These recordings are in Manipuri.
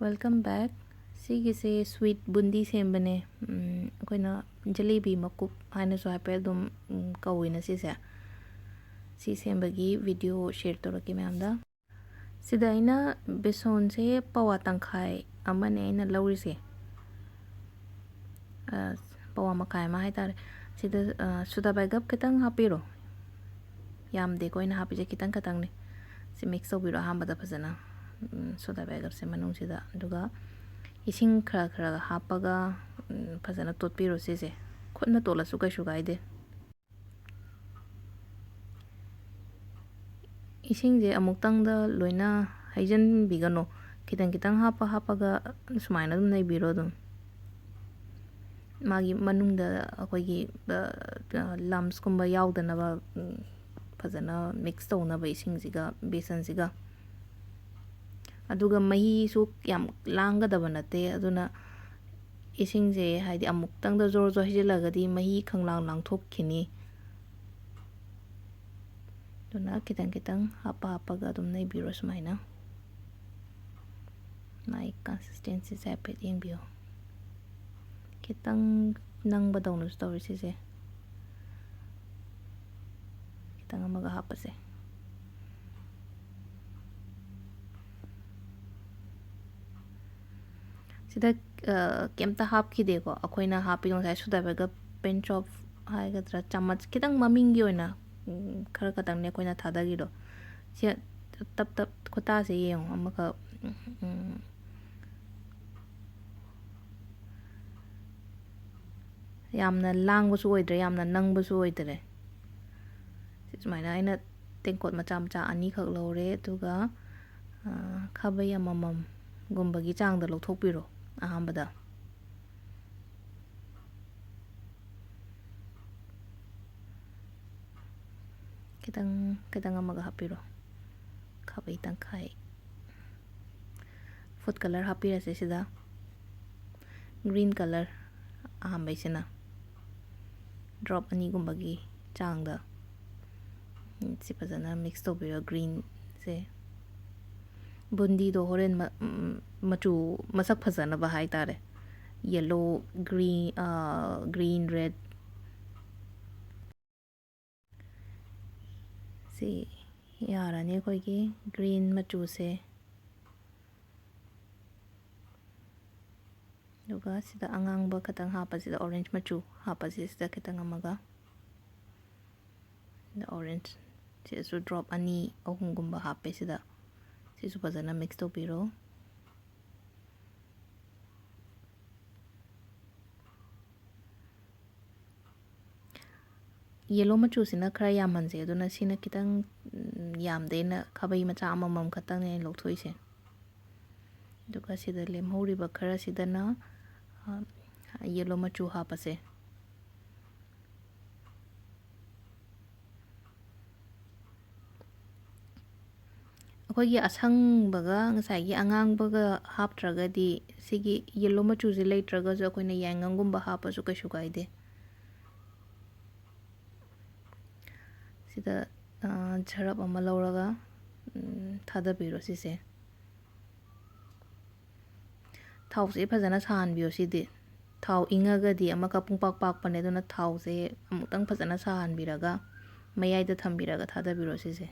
Welcome back. Sigise sweet bundi sembane. Akoina jalebi makup haina so hape dum kawina sise. Si sembagi video share toraki mayamda. Sida aina beson se pawa tangkhai amane aina laurise. Pawa makai ma haitare. Sida suda bagap kitang hapiro. Yamde koina hapije kitang katang ne. Si mix sobiro hambada phajana. Soda bagap se manung sida duga ising khara khara hapaga phajana totpiro sise khutna tola su kaisu gaide ising je amuktang da loina haijan bigano kitang kitang hapaga sumaina dum nei biro dum magi manung da akoigi lumps kumba yaudana ba phajana mix tawna ba ising jiga besan jiga aduga mahi su yam langa da banate aduna ising je haidi amuktang da jor jor hijilagadi mahi khanglang lang thok khini duna kitang kitang hapaga dum nei biro sumaina mai consistency sa pet yeng bio kitang nang badawnu story sise kitang amaga hapase sida kemta hap khide ko akoina hapidong sai suda baga pinch of haigadra chamach kitang maming gi oina khara katang ne koina thada gi do si tap tap khota se yeng amaka yamna langbu su oidre yamna nangbu su oidre sismaina aina tengkot macha macha ani khak lore tuga khabai amamam gumbagi changda lokthokpiro ahambada kitang kitang amaga hapiro khabai tangkhai food color hapira se sida green color ahambai sina drop ani gumbagi changda si fazana mix tobiro green se bundi do horen machu masak fazana ba hai tare yellow green red si yara ne koi ki green machu se duga sida angang ba katang hapa sida orange machu hapa sida kitang amaga the orange sisu drop ani ahum gumba hape sida sisu fazana mix tobiro yellow machu sina khara yamanse aduna sina kitang yamdena khabai macha amamam khatang ne lokthoise duga sida lemhori ba khara sidana yellow machu hapase akoigi asang baga ngasai gi angang baga haptragadi sigi yellow machu je leitraga jo koina yangangum ba hapasu kaisu gaide sida jarab ama lauraga thada biro sise thau se phajana san bio sidi thau ingagadi amaka pungpak pak pane dona thau se amutang phajana san biraga mayai da thambiraga thada biro sise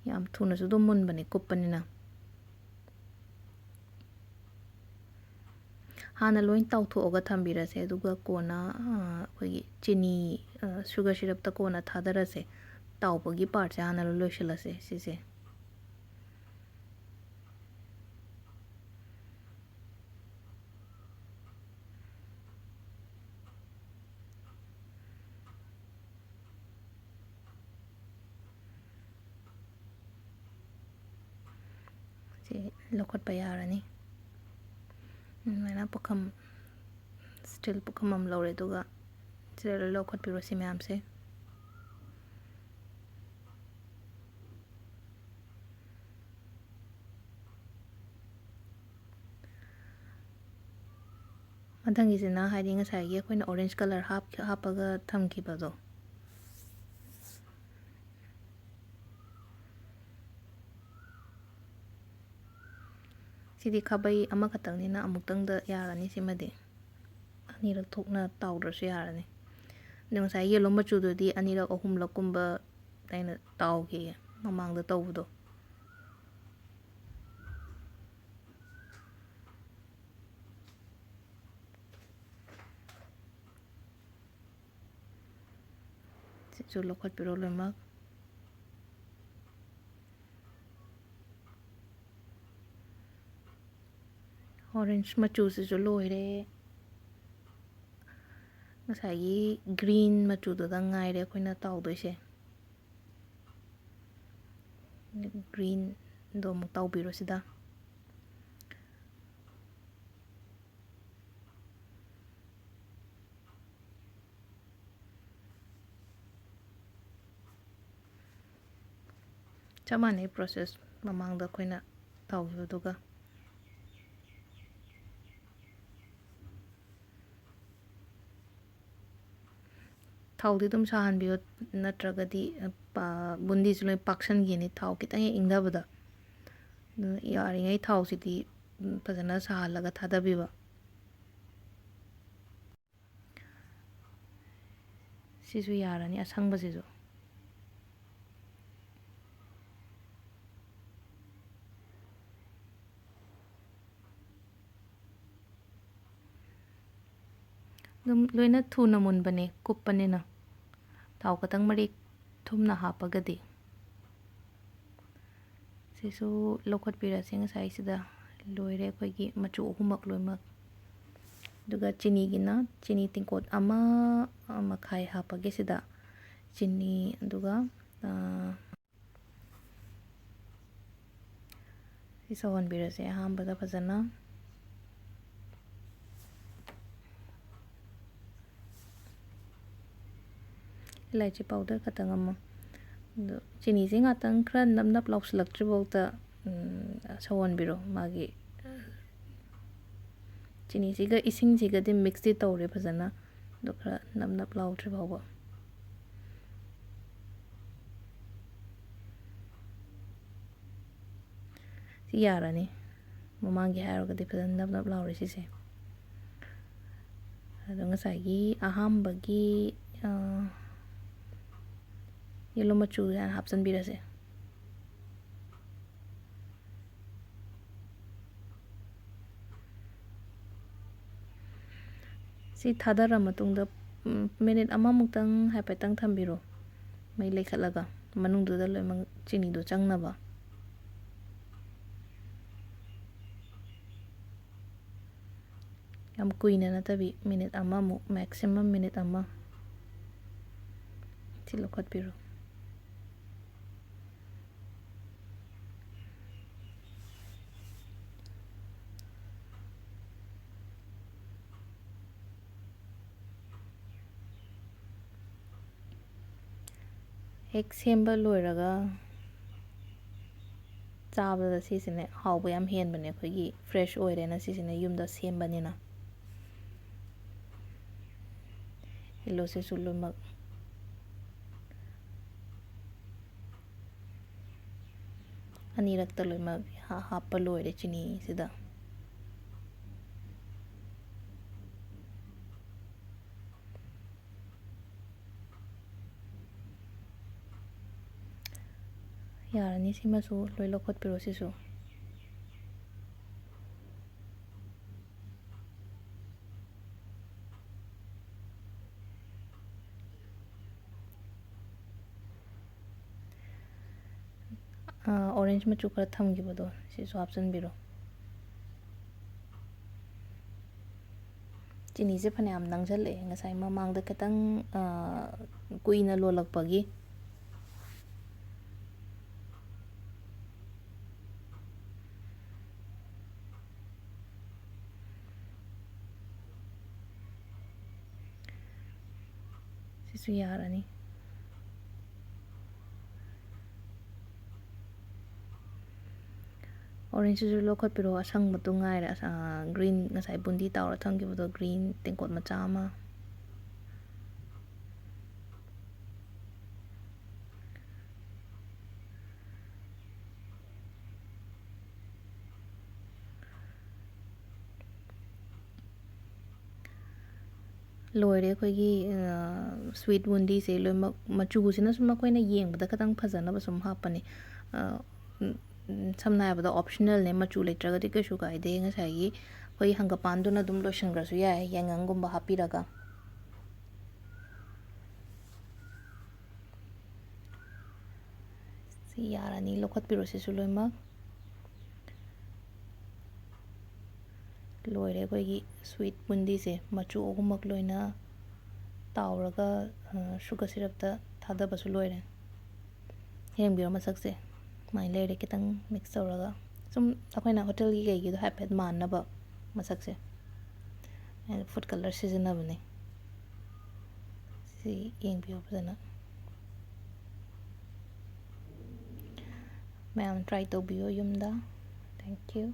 yam thuna su dum mun bani kuppanina hana loin tau thoga thambirase aduga kona akoigi chini sugar syrup ta kona thadarase taubagi part se hana loisilase sise lokot bayarani mana pukam still pukamam lore duga sila lokot piro si ma'am se ꯃꯊꯪꯒꯤꯁꯤꯅ ꯍꯥꯏꯗꯤ ꯉꯁꯥꯏꯒꯤ ꯑꯩꯈꯣꯏꯅ ꯑꯣꯔꯦꯟꯖ ꯀꯂꯔ ꯍꯥꯞꯄꯒ ꯊꯝꯈꯤꯕꯗꯣ ꯁꯤꯗꯤ ꯈꯥꯕꯩ ꯑꯃꯈꯛꯇꯪꯅꯤꯅ ꯑꯃꯨꯛꯇꯪꯗ ꯌꯥꯔꯅꯤ ꯁꯤꯃꯗꯤ ꯑꯅꯤꯔꯛ ꯊꯣꯛꯅ ꯇꯥꯎꯗ꯭ꯔꯁꯨ ꯌꯥꯔꯅꯤ ꯑꯗꯣ ꯉꯁꯥꯏ ꯌꯦꯜꯂꯣ ꯃꯆꯨꯗꯨꯗꯤ ꯑꯅꯤꯔꯛ ꯑꯍꯨꯝꯂꯛꯀꯨꯝꯕ ꯑꯩꯅ ꯇꯥꯎꯈꯤꯌꯦ ꯃꯃꯥꯡꯗ ꯇꯧꯕꯗꯣ ꯁꯤꯁꯨ ꯂꯧꯈꯠꯄꯤꯔꯣ ꯂꯣꯏꯅꯃꯛ ꯑꯣꯔꯦꯟꯖ ꯃꯆꯨꯁꯤꯁꯨ ꯂꯣꯏꯔꯦ ꯉꯁꯥꯏꯒꯤ ꯒ꯭ꯔꯤꯟ ꯃꯆꯨꯗꯨꯗ ꯉꯥꯏꯔꯦ ꯑꯩꯈꯣꯏꯅ ꯇꯥꯎꯗꯣꯏꯁꯦ ꯒ꯭ꯔꯤꯟꯗꯣ ꯑꯃꯨꯛ ꯇꯥꯎꯕꯤꯔꯣ ꯁꯤꯗ ꯆꯞ ꯃꯥꯟꯅꯩ ꯄ꯭ꯔꯣꯁꯦꯁ ꯃꯃꯥꯡꯗ ꯑꯩꯈꯣꯏꯅ ꯇꯧꯈꯤꯕꯗꯨꯒ ꯊꯥꯎꯗꯤ ꯑꯗꯨꯝ ꯁꯥꯍꯟꯕꯤꯌꯣ ꯅꯠꯇ꯭ꯔꯒꯗꯤ ꯕꯨꯟꯗꯤꯁꯨ ꯂꯣꯏ ꯄꯥꯛꯁꯟꯈꯤꯅꯤ ꯊꯥꯎ ꯈꯤꯇꯪ ꯍꯦꯛ ꯏꯪꯊꯕꯗ ꯑꯗꯨꯅ ꯌꯥꯔꯤꯉꯩ ꯊꯥꯎꯁꯤꯗꯤ ꯐꯖꯅ ꯁꯥꯍꯜꯂꯒ ꯊꯥꯗꯕꯤꯕ ꯁꯤꯁꯨ ꯌꯥꯔꯅꯤ ꯑꯁꯪꯕꯁꯤꯁꯨ ꯑꯗꯨꯝ ꯂꯣꯏꯅ ꯊꯨꯅ ꯃꯨꯟꯕꯅꯦ ꯀꯨꯞꯄꯅꯤꯅ ꯊꯥꯎ ꯈꯛꯇꯪ ꯃꯔꯤꯛ ꯊꯨꯝꯅ ꯍꯥꯞꯄꯒꯗꯤ ꯁꯤꯁꯨ ꯂꯧꯈꯠꯄꯤꯔꯁꯦ ꯉꯁꯥꯏꯁꯤꯗ ꯂꯣꯏꯔꯦ ꯑꯩꯈꯣꯏꯒꯤ ꯃꯆꯨ ꯑꯍꯨꯝꯃꯛ ꯂꯣꯏꯅꯃꯛ ꯑꯗꯨꯒ ꯆꯤꯅꯤꯒꯤꯅ ꯆꯤꯅꯤ ꯇꯦꯡꯀꯣꯠ ꯑꯃ ꯃꯈꯥꯏ ꯍꯥꯞꯄꯒꯦ ꯁꯤꯗ ꯆꯤꯅꯤ ꯑꯗꯨꯒ ꯁꯤ ꯁꯧꯍꯟꯕꯤꯔꯁꯦ ꯑꯍꯥꯟꯕꯗ ꯐꯖꯅ ꯏꯂꯥꯏꯆꯤ ꯄꯥꯎꯗꯔ ꯈꯛꯇꯪ ꯑꯃ ꯑꯗꯣ ꯆꯤꯅꯤꯁꯦ ꯉꯥꯛꯇꯪ ꯈꯔ ꯅꯞ ꯅꯞ ꯂꯥꯎꯁꯤꯜꯂꯛꯇ꯭ꯔꯤꯐꯥꯎꯗ ꯁꯧꯍꯟꯕꯤꯔꯣ ꯃꯥꯒꯤ ꯆꯤꯅꯤꯁꯤꯒ ꯏꯁꯤꯡꯁꯤꯒꯗꯤ ꯃꯤꯛꯁꯇꯤ ꯇꯧꯔꯦ ꯐꯖꯅ ꯑꯗꯣ ꯈꯔ ꯅꯞ ꯅꯞ ꯂꯥꯎꯗ꯭ꯔꯤ ꯐꯥꯎꯕ ꯁꯤ ꯌꯥꯔꯅꯤ ꯃꯃꯥꯡꯒꯤ ꯍꯥꯏꯔꯒꯗꯤ ꯐꯖꯅ ꯅꯞ ꯅꯞ ꯂꯥꯎꯔꯦ ꯁꯤꯁꯦ ꯑꯗꯣ ꯉꯁꯥꯏꯒꯤ ꯑꯍꯥꯝꯕꯒꯤ ꯌꯦꯜꯂꯣ ꯃꯆꯨ ꯍꯥꯟꯅ ꯍꯥꯞꯆꯤꯟꯕꯤꯔꯁꯦ ꯁꯤ ꯊꯥꯗꯔ ꯃꯇꯨꯡꯗ ꯃꯤꯅꯤꯠ ꯑꯃꯃꯨꯛꯇꯪ ꯍꯥꯏꯐꯦꯠꯇꯪ ꯊꯝꯕꯤꯔꯣ ꯃꯩ ꯂꯩꯈꯠꯂꯒ ꯃꯅꯨꯡꯗꯨꯗ ꯂꯣꯏꯅꯃꯛ ꯆꯤꯅꯤꯗꯣ ꯆꯪꯅꯕ ꯌꯥꯝ ꯀꯨꯏꯅ ꯅꯠꯇꯕꯤ ꯃꯤꯅꯤꯠ ꯑꯃꯃꯨꯛ ꯃꯦꯛꯁꯤꯃꯝ ꯃꯤꯅꯤꯠ ꯑꯃ ꯁꯤ ꯂꯧꯈꯠꯄꯤꯔꯣ ꯍꯦꯛ ꯁꯦꯝꯕ ꯂꯣꯏꯔꯒ ꯆꯥꯕꯗ ꯁꯤꯁꯤꯅ ꯍꯥꯎꯕ ꯌꯥꯝ ꯍꯦꯟꯕꯅꯦ ꯑꯩꯈꯣꯏꯒꯤ ꯐ꯭ꯔꯦꯁ ꯑꯣꯏꯔꯦꯅ ꯁꯤꯁꯤꯅ ꯌꯨꯝꯗ ꯁꯦꯝꯕꯅꯤꯅ ꯌꯦꯜꯂꯣꯁꯤꯁꯨ ꯂꯣꯏꯅꯃꯛ ꯑꯅꯤꯔꯛꯇ ꯂꯣꯏꯅꯃꯛ ꯍꯥꯞꯄ ꯂꯣꯏꯔꯦ ꯆꯤꯅꯤꯁꯤꯗ ꯌꯥꯔꯅꯤ ꯁꯤꯃꯁꯨ ꯂꯣꯏ ꯂꯧꯈꯠꯄꯤꯔꯣ ꯁꯤꯁꯨ ꯑꯣꯔꯦꯟꯖ ꯃꯆꯨ ꯈꯔ ꯊꯝꯈꯤꯕꯗꯣ ꯁꯤꯁꯨ ꯍꯥꯞꯆꯤꯟꯕꯤꯔꯣ ꯆꯤꯅꯤꯁꯦ ꯐꯅꯌꯥꯝ ꯅꯪꯁꯤꯜꯂꯛꯑꯦ ꯉꯁꯥꯏ ꯃꯃꯥꯡꯗ ꯈꯤꯇꯪ ꯀꯨꯏꯅ ꯂꯣꯜꯂꯛꯄꯒꯤ ꯁꯤꯁꯨ ꯌꯥꯔꯅꯤ ꯑꯣꯔꯦꯟꯖꯁꯤꯁꯨ ꯂꯧꯈꯠꯄꯤꯔꯣ ꯑꯁꯪꯕꯗꯣ ꯉꯥꯏꯔꯦ ꯒ꯭ꯔꯤꯟ ꯉꯁꯥꯏ ꯕꯨꯟꯗꯤ ꯇꯥꯎꯔ ꯊꯝꯈꯤꯕꯗꯣ ꯒ꯭ꯔꯤꯟ ꯇꯦꯡꯀꯣꯠ ꯃꯆꯥ ꯑꯃ ꯂꯣꯏꯔꯦ ꯑꯩꯈꯣꯏꯒꯤ ꯁ꯭ꯋꯤꯠ ꯕꯨꯟꯗꯤꯁꯦ ꯂꯣꯏꯅꯃꯛ ꯃꯆꯨꯁꯤꯅ ꯁꯨꯝ ꯑꯩꯈꯣꯏꯅ ꯌꯦꯡꯕꯗ ꯈꯤꯇꯪ ꯐꯖꯅꯕ ꯁꯨꯝ ꯍꯥꯞꯄꯅꯤ ꯁꯝꯅ ꯍꯥꯏꯔꯕꯗ ꯑꯣꯞꯁꯅꯦꯜꯅꯦ ꯃꯆꯨ ꯂꯩꯇ꯭ꯔꯒꯗꯤ ꯀꯩꯁꯨ ꯀꯥꯏꯗꯦ ꯉꯁꯥꯏꯒꯤ ꯑꯩꯈꯣꯏ ꯍꯪꯒꯄꯥꯟꯗꯨꯅ ꯑꯗꯨꯝ ꯂꯣꯏꯁꯤꯟꯈ꯭ꯔꯁꯨ ꯌꯥꯏ ꯌꯥꯏꯉꯪꯒꯨꯝꯕ ꯍꯥꯞꯄꯤꯔꯒ ꯁꯤ ꯌꯥꯔꯅꯤ ꯂꯧꯈꯠꯄꯤꯔꯣ ꯁꯤꯁꯨ ꯂꯣꯏꯅꯃꯛ ꯂꯣꯏꯔꯦ ꯑꯩꯈꯣꯏꯒꯤ ꯁ꯭ꯋꯤꯠ ꯕꯨꯟꯗꯤꯁꯦ ꯃꯆꯨ ꯑꯍꯨꯝꯃꯛ ꯂꯣꯏꯅ ꯇꯥꯎꯔꯒ ꯁꯨꯒꯔ ꯁꯤꯔꯞꯇ ꯊꯥꯗꯕꯁꯨ ꯂꯣꯏꯔꯦ ꯌꯦꯡꯕꯤꯔꯣ ꯃꯁꯛꯁꯦ ꯁꯨꯃꯥꯏꯅ ꯂꯩꯔꯦ ꯈꯤꯇꯪ ꯃꯤꯛꯁ ꯇꯧꯔꯒ ꯁꯨꯝ ꯑꯩꯈꯣꯏꯅ ꯍꯣꯇꯦꯜꯒꯤ ꯀꯩꯒꯤꯗꯣ ꯍꯥꯏꯐꯦꯠ ꯃꯥꯟꯅꯕ ꯃꯁꯛꯁꯦ ꯐꯨꯗ ꯀꯂꯔ ꯁꯤꯖꯤꯟꯅꯕꯅꯦ ꯁꯤ ꯌꯦꯡꯕꯤꯌꯣ ꯐꯖꯅ ꯃꯌꯥꯝ ꯇ꯭ꯔꯥꯏ ꯇꯧꯕꯤꯌꯣ ꯌꯨꯝꯗ ꯊꯦꯡꯛ ꯌꯨ